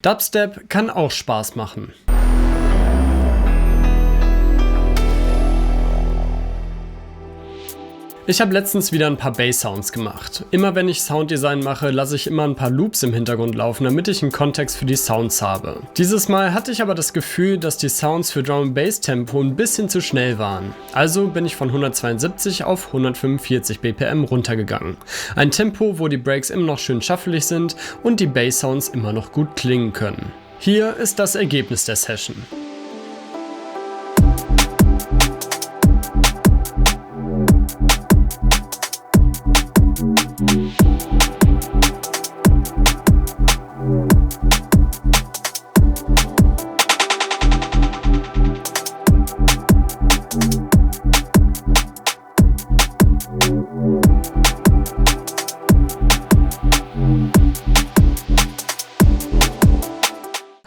Dubstep kann auch Spaß machen. Ich habe letztens wieder ein paar Bass-Sounds gemacht. Immer wenn ich Sounddesign mache, lasse ich immer ein paar Loops im Hintergrund laufen, damit ich einen Kontext für die Sounds habe. Dieses Mal hatte ich aber das Gefühl, dass die Sounds für Drum & Bass Tempo ein bisschen zu schnell waren. Also bin ich von 172 auf 145 BPM runtergegangen. Ein Tempo, wo die Breaks immer noch schön shuffelig sind und die Bass-Sounds immer noch gut klingen können. Hier ist das Ergebnis der Session.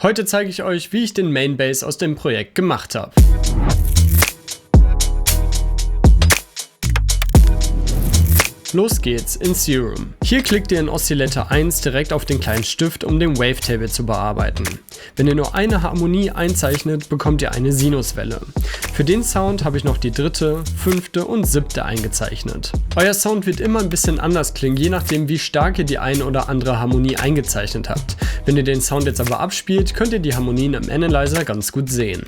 Heute zeige ich euch, wie ich den Main Bass aus dem Projekt gemacht habe. Los geht's in Serum. Hier klickt ihr in Oscillator 1 direkt auf den kleinen Stift, um den Wavetable zu bearbeiten. Wenn ihr nur eine Harmonie einzeichnet, bekommt ihr eine Sinuswelle. Für den Sound habe ich noch die dritte, fünfte und siebte eingezeichnet. Euer Sound wird immer ein bisschen anders klingen, je nachdem wie stark ihr die eine oder andere Harmonie eingezeichnet habt. Wenn ihr den Sound jetzt aber abspielt, könnt ihr die Harmonien im Analyzer ganz gut sehen.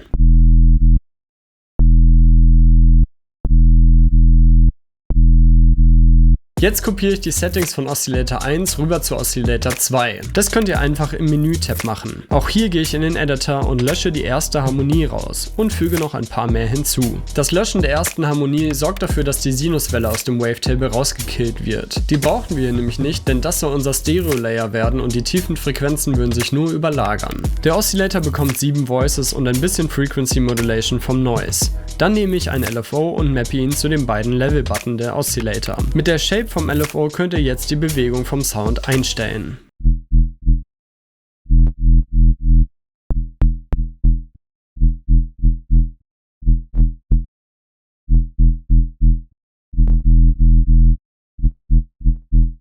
Jetzt kopiere ich die Settings von Oscillator 1 rüber zu Oscillator 2. Das könnt ihr einfach im Menü-Tab machen. Auch hier gehe ich in den Editor und lösche die erste Harmonie raus und füge noch ein paar mehr hinzu. Das Löschen der ersten Harmonie sorgt dafür, dass die Sinuswelle aus dem Wavetable rausgekillt wird. Die brauchen wir nämlich nicht, denn das soll unser Stereo-Layer werden und die tiefen Frequenzen würden sich nur überlagern. Der Oscillator bekommt 7 Voices und ein bisschen Frequency Modulation vom Noise. Dann nehme ich ein LFO und mappe ihn zu den beiden Level-Button der Oscillator. Mit der Shape vom LFO könnt ihr jetzt die Bewegung vom Sound einstellen.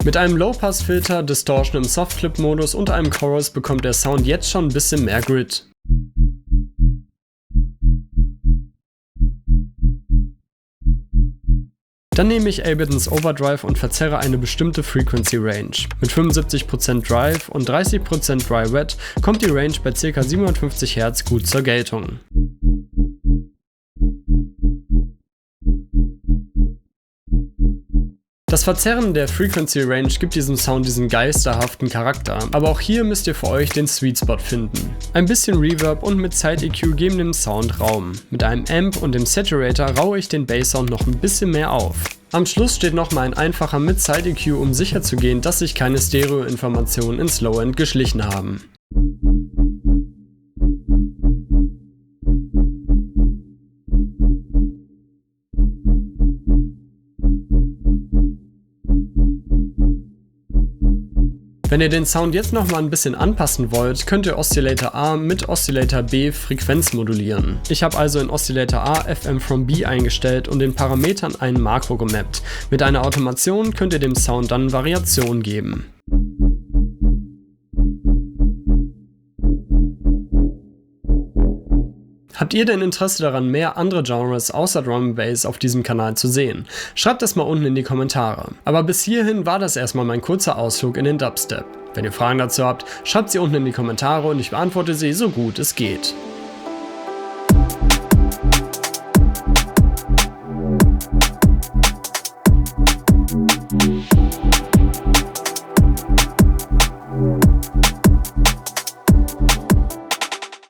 Mit einem Low-Pass-Filter, Distortion im Soft-Clip-Modus und einem Chorus bekommt der Sound jetzt schon ein bisschen mehr Grit. Dann nehme ich Abletons Overdrive und verzerre eine bestimmte Frequency Range. Mit 75% Drive und 30% Dry-Wet kommt die Range bei ca. 750 Hz gut zur Geltung. Das Verzerren der Frequency Range gibt diesem Sound diesen geisterhaften Charakter, aber auch hier müsst ihr für euch den Sweet Spot finden. Ein bisschen Reverb und mit Side EQ geben dem Sound Raum. Mit einem Amp und dem Saturator raue ich den Basssound noch ein bisschen mehr auf. Am Schluss steht nochmal ein einfacher mit Side EQ, um sicherzugehen, dass sich keine Stereo-Informationen ins Low-End geschlichen haben. Wenn ihr den Sound jetzt nochmal ein bisschen anpassen wollt, könnt ihr Oscillator A mit Oscillator B Frequenz modulieren. Ich habe also in Oscillator A FM from B eingestellt und den Parametern einen Makro gemappt. Mit einer Automation könnt ihr dem Sound dann Variationen geben. Habt ihr denn Interesse daran, mehr andere Genres außer Drum & Bass auf diesem Kanal zu sehen? Schreibt das mal unten in die Kommentare. Aber bis hierhin war das erstmal mein kurzer Ausflug in den Dubstep. Wenn ihr Fragen dazu habt, schreibt sie unten in die Kommentare und ich beantworte sie so gut es geht.